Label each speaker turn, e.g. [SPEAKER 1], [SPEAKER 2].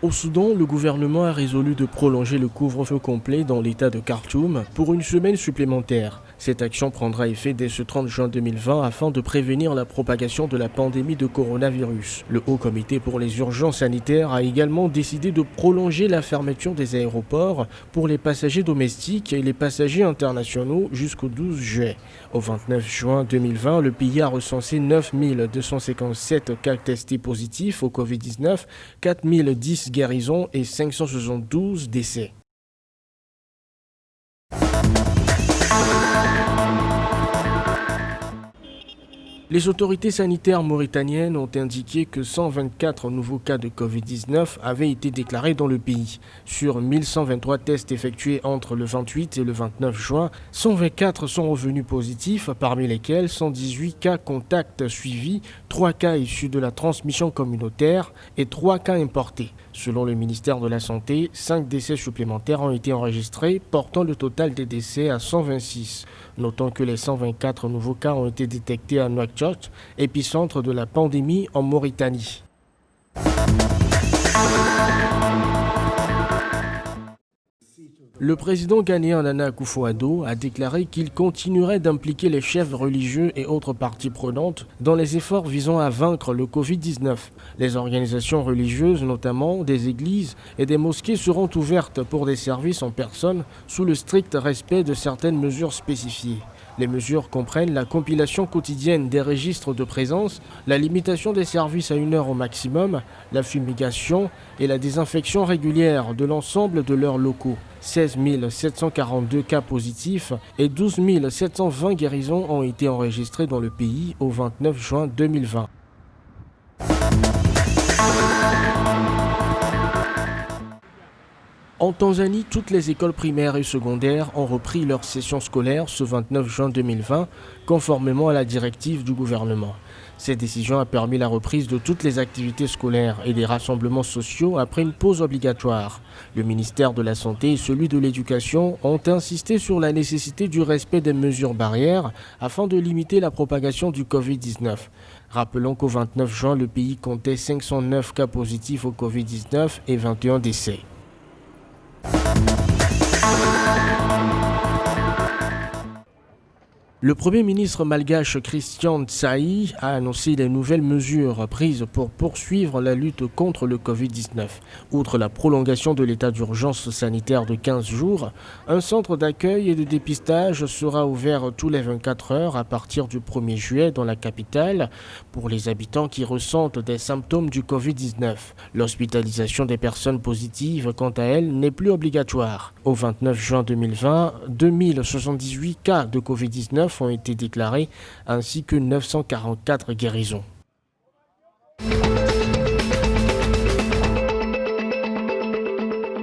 [SPEAKER 1] Au Soudan, le gouvernement a résolu de prolonger le couvre-feu complet dans l'état de Khartoum pour une semaine supplémentaire. Cette action prendra effet dès ce 30 juin 2020 afin de prévenir la propagation de la pandémie de coronavirus. Le Haut Comité pour les urgences sanitaires a également décidé de prolonger la fermeture des aéroports pour les passagers domestiques et les passagers internationaux jusqu'au 12 juillet. Au 29 juin 2020, le pays a recensé 9 257 cas testés positifs au Covid-19, 4010 guérisons et 572 décès. Les autorités sanitaires mauritaniennes ont indiqué que 124 nouveaux cas de Covid-19 avaient été déclarés dans le pays. Sur 1123 tests effectués entre le 28 et le 29 juin, 124 sont revenus positifs, parmi lesquels 118 cas contacts suivis, 3 cas issus de la transmission communautaire et 3 cas importés. Selon le ministère de la Santé, 5 décès supplémentaires ont été enregistrés, portant le total des décès à 126. Notons que les 124 nouveaux cas ont été détectés à Nouakchott, épicentre de la pandémie en Mauritanie. Le président ghanéen Nana Akufo-Addo a déclaré qu'il continuerait d'impliquer les chefs religieux et autres parties prenantes dans les efforts visant à vaincre le Covid-19. Les organisations religieuses, notamment des églises et des mosquées, seront ouvertes pour des services en personne sous le strict respect de certaines mesures spécifiées. Les mesures comprennent la compilation quotidienne des registres de présence, la limitation des services à 1 heure au maximum, la fumigation et la désinfection régulière de l'ensemble de leurs locaux. 16 742 cas positifs et 12 720 guérisons ont été enregistrés dans le pays au 29 juin 2020. En Tanzanie, toutes les écoles primaires et secondaires ont repris leur session scolaire ce 29 juin 2020, conformément à la directive du gouvernement. Cette décision a permis la reprise de toutes les activités scolaires et des rassemblements sociaux après une pause obligatoire. Le ministère de la Santé et celui de l'Éducation ont insisté sur la nécessité du respect des mesures barrières afin de limiter la propagation du Covid-19. Rappelons qu'au 29 juin, le pays comptait 509 cas positifs au Covid-19 et 21 décès. Le Premier ministre malgache Christian Tsaï a annoncé les nouvelles mesures prises pour poursuivre la lutte contre le Covid-19. Outre la prolongation de l'état d'urgence sanitaire de 15 jours, un centre d'accueil et de dépistage sera ouvert tous les 24 heures à partir du 1er juillet dans la capitale pour les habitants qui ressentent des symptômes du Covid-19. L'hospitalisation des personnes positives, quant à elle, n'est plus obligatoire. Au 29 juin 2020, 2078 cas de Covid-19 ont été déclarés ainsi que 944 guérisons.